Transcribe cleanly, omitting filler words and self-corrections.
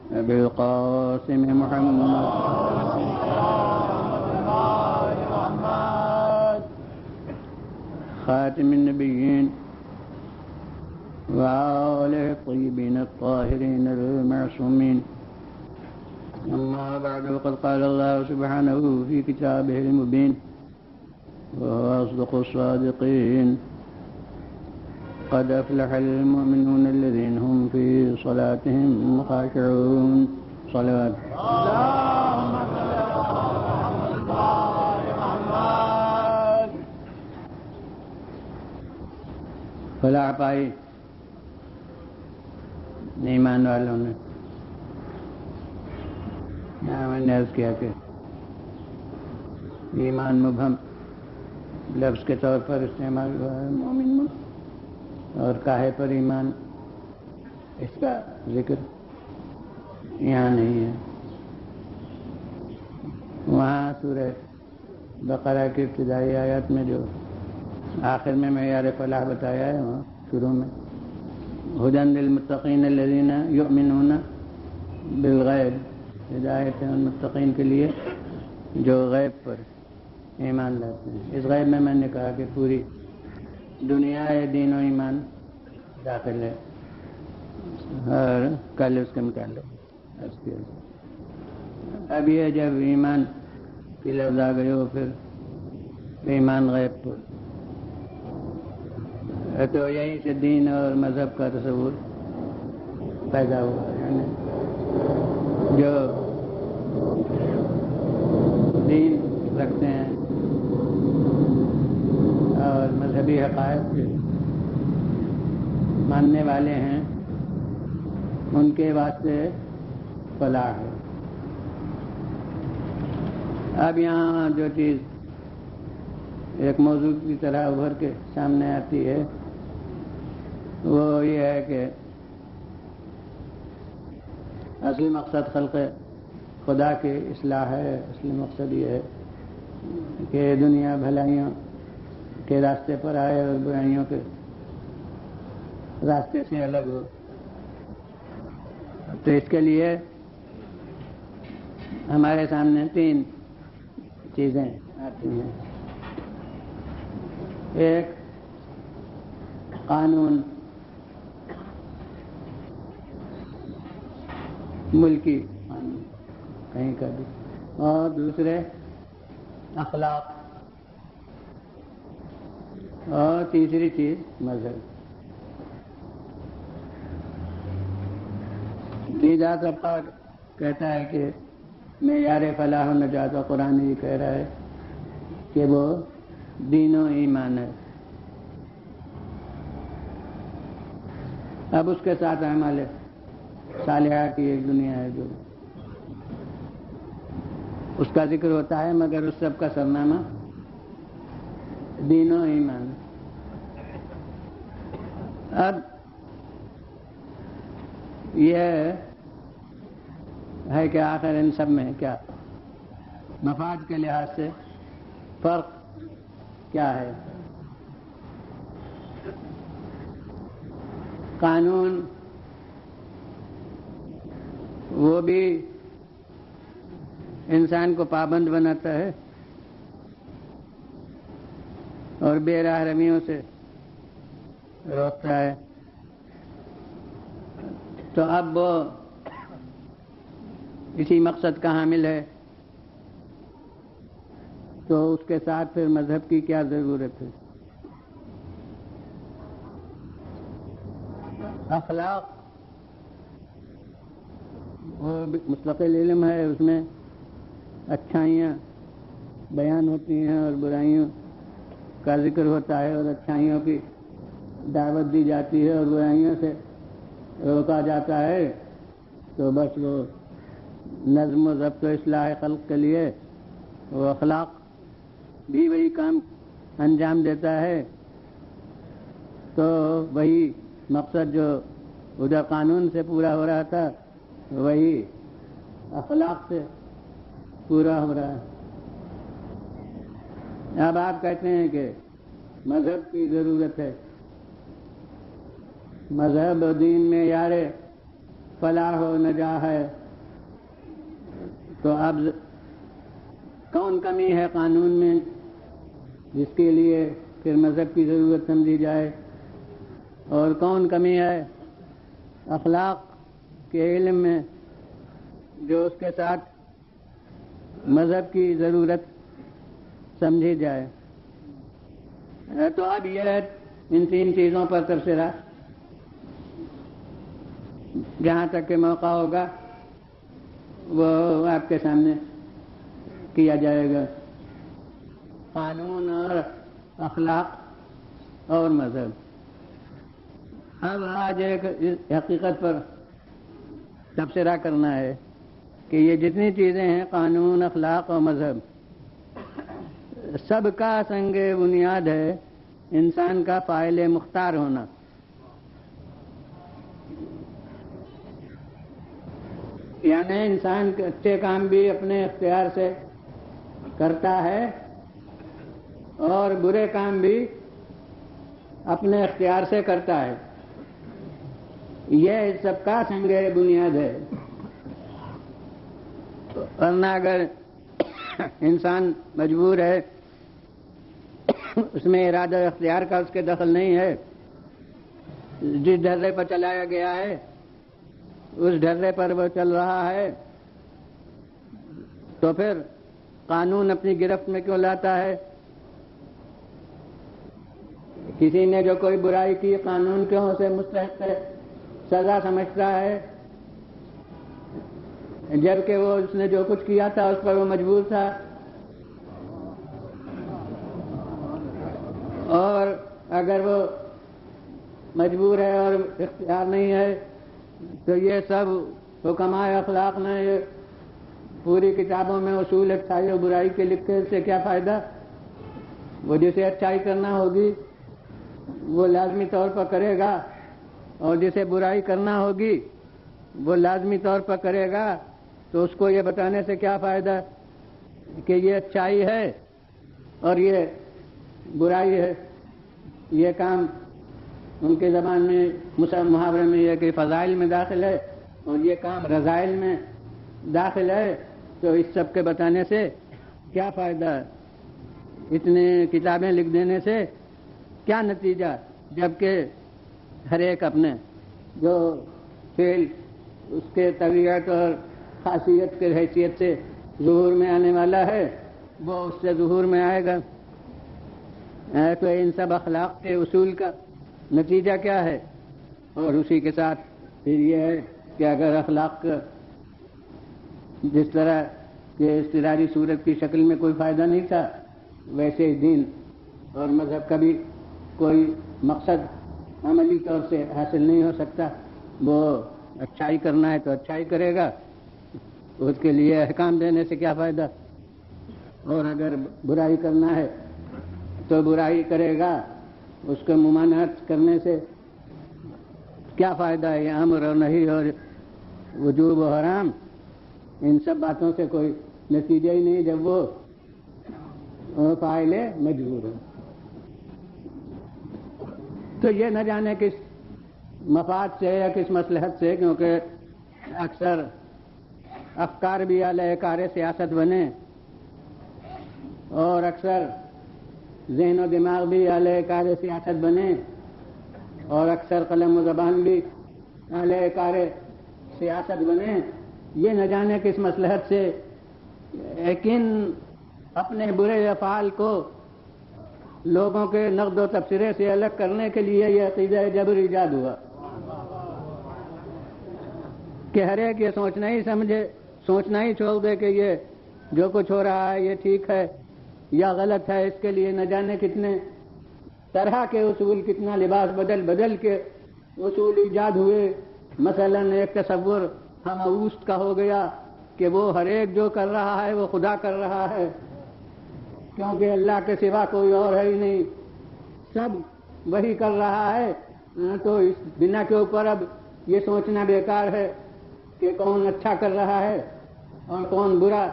أبي القاسم محمد خاتم النبيين وآله الطيبين الطاهرين المعصومين. أما بعد، وقد قال الله سبحانه في كتابه المبين وهو أصدق الصادقين: قد أفلح المؤمنون الذين هم في صلاتهم خاشعون. صلوات. اللهم صل على محمد. فلاح پائی ایمان والوں نے. میں نے عرض کیا کہ ایمان مبہم لفظ کے طور پر استعمال ہوا ہے مومن میں، اور کاہے پر ایمان اس کا ذکر یہاں نہیں ہے. وہاں سورہ بقرہ کی ابتدائی آیات میں جو آخر میں معیار فلاح بتایا ہے، وہاں شروع میں ہدی للمتقین الذین یؤمنون بالغیب، ہدایت ہے ان متقین کے لیے جو غیب پر ایمان لاتے ہیں. اس غیب میں نے کہا کہ پوری دنیا دین و ایمان داخل ہے، اور کل اس کے متعلق اب یہ جب ایمان کی لفظ آ گئی ہو پھر ایمان غیب پر، تو یہیں سے دین اور مذہب کا تصور پیدا ہوا. یعنی جو دین رکھتے ہیں اور مذہبی حقائق کے ماننے والے ہیں، ان کے واسطے فلاح ہے. اب یہاں جو چیز ایک موضوع کی طرح ابھر کے سامنے آتی ہے وہ یہ ہے کہ اصلی مقصد خلق خدا کی اصلاح ہے. اصلی مقصد یہ ہے کہ دنیا بھلائیوں کے راستے پر آئے اور برائیوں کے راستے سے الگ ہو. تو اس کے لیے ہمارے سامنے تین چیزیں آتی ہیں. ایک قانون ملکی قانون کہیں کا بھی، اور دوسرے اخلاق، اور تیسری چیز مذہب. تیجا طبقہ کہتا ہے کہ معیار فلاح و نجات و قرآن یہ کہہ رہا ہے کہ وہ دین و ایمان ہے. اب اس کے ساتھ اعمال صالحہ کی ایک دنیا ہے جو اس کا ذکر ہوتا ہے، مگر اس سب کا سرنامہ دین و ایمان. اب یہ ہے کہ آخر ان سب میں کیا مفاد کے لحاظ سے فرق کیا ہے. قانون وہ بھی انسان کو پابند بناتا ہے اور بے راہ رویوں سے روکتا ہے. تو اب وہ اسی مقصد کا حامل ہے، تو اس کے ساتھ پھر مذہب کی کیا ضرورت ہے. اخلاق وہ مستقل علم ہے، اس میں اچھائیاں بیان ہوتی ہیں اور برائیوں کا ذکر ہوتا ہے، اور اچھائیوں کی دعوت دی جاتی ہے اور برائیوں سے روکا جاتا ہے. تو بس وہ نظم و ضبط و اصلاح خلق کے لیے وہ اخلاق بھی وہی کام انجام دیتا ہے. تو وہی مقصد جو ادھر قانون سے پورا ہو رہا تھا وہی اخلاق سے پورا ہو رہا ہے. اب آپ کہتے ہیں کہ مذہب کی ضرورت ہے. مذہب و دین میں یار فلاح و نجاح ہے، تو اب کون کمی ہے قانون میں جس کے لیے پھر مذہب کی ضرورت سمجھی جائے، اور کون کمی ہے اخلاق کے علم میں جو اس کے ساتھ مذہب کی ضرورت سمجھی جائے۔ تو اب یہ ہے ان تین چیزوں پر تبصرہ جہاں تک کہ موقع ہوگا وہ آپ کے سامنے کیا جائے گا، قانون اور اخلاق اور مذہب۔ اب آج ایک حقیقت پر تبصرہ کرنا ہے کہ یہ جتنی چیزیں ہیں قانون، اخلاق اور مذہب، سب کا سنگ بنیاد ہے انسان کا فاعل مختار ہونا۔ یعنی انسان اچھے کام بھی اپنے اختیار سے کرتا ہے اور برے کام بھی اپنے اختیار سے کرتا ہے، یہ سب کا سنگ بنیاد ہے۔ ورنہ اگر انسان مجبور ہے، اس میں ارادہ اختیار کا اس کے دخل نہیں ہے، جس ڈھرے پر چلایا گیا ہے اس ڈھرے پر وہ چل رہا ہے، تو پھر قانون اپنی گرفت میں کیوں لاتا ہے؟ کسی نے جو کوئی برائی کی، قانون کیوں اسے مستحق سزا سمجھتا ہے، جبکہ وہ اس نے جو کچھ کیا تھا اس پر وہ مجبور تھا؟ اور اگر وہ مجبور ہے اور اختیار نہیں ہے تو یہ سب حکمائے اخلاق نے یہ پوری کتابوں میں اصول اچھائی اور برائی کے لکھے سے کیا فائدہ؟ وہ جسے اچھائی کرنا ہوگی وہ لازمی طور پر کرے گا، اور جسے برائی کرنا ہوگی وہ لازمی طور پر کرے گا، تو اس کو یہ بتانے سے کیا فائدہ کہ یہ اچھائی ہے اور یہ برائی ہے؟ یہ کام ان کے زبان میں محاورے میں یہ کہ فضائل میں داخل ہے اور یہ کام رذائل میں داخل ہے، تو اس سب کے بتانے سے کیا فائدہ؟ اتنے کتابیں لکھ دینے سے کیا نتیجہ، جبکہ ہر ایک اپنے جو فعل اس کے طبیعت اور خاصیت کے حیثیت سے ظہور میں آنے والا ہے وہ اس سے ظہور میں آئے گا۔ تو ان سب اخلاق کے اصول کا نتیجہ کیا ہے؟ اور اسی کے ساتھ پھر یہ ہے کہ اگر اخلاق کا جس طرح کہ اضطراری صورت کی شکل میں کوئی فائدہ نہیں تھا، ویسے دین اور مذہب کا بھی کوئی مقصد عملی طور سے حاصل نہیں ہو سکتا۔ وہ اچھائی کرنا ہے تو اچھائی کرے گا، اس کے لیے احکام دینے سے کیا فائدہ، اور اگر برائی کرنا ہے تو برائی کرے گا، اس کو ممانعت کرنے سے کیا فائدہ ہے؟ یہ امر اور نہیں اور وجوب و حرام، ان سب باتوں سے کوئی نتیجہ ہی نہیں جب وہ فاعل مجبور ہے۔ تو یہ نہ جانے کس مفاد سے یا کس مصلحت سے، کیونکہ اکثر افکار بھی اعلی کار سیاست بنے اور اکثر ذہن و دماغ بھی اعلی کار سیاست بنے اور اکثر قلم و زبان بھی اعلی کار سیاست بنے، یہ نہ جانے کس مصلحت سے، لیکن اپنے برے افعال کو لوگوں کے نقد و تبصرے سے الگ کرنے کے لیے یہ عقیدہ جبر ایجاد ہوا کہ ہر ایک یہ سوچنا ہی چھوڑ دے کہ یہ جو کچھ ہو رہا ہے یہ ٹھیک ہے یا غلط ہے۔ اس کے لیے نہ جانے کتنے طرح کے اصول، کتنا لباس بدل کے اصول ایجاد ہوئے۔ مثلا ایک تصور ہم اوست کا ہو گیا کہ وہ ہر ایک جو کر رہا ہے وہ خدا کر رہا ہے، کیونکہ اللہ کے سوا کوئی اور ہے ہی نہیں، سب وہی کر رہا ہے۔ تو اس بنا کے اوپر اب یہ سوچنا بیکار ہے کہ کون اچھا کر رہا ہے اور کون برا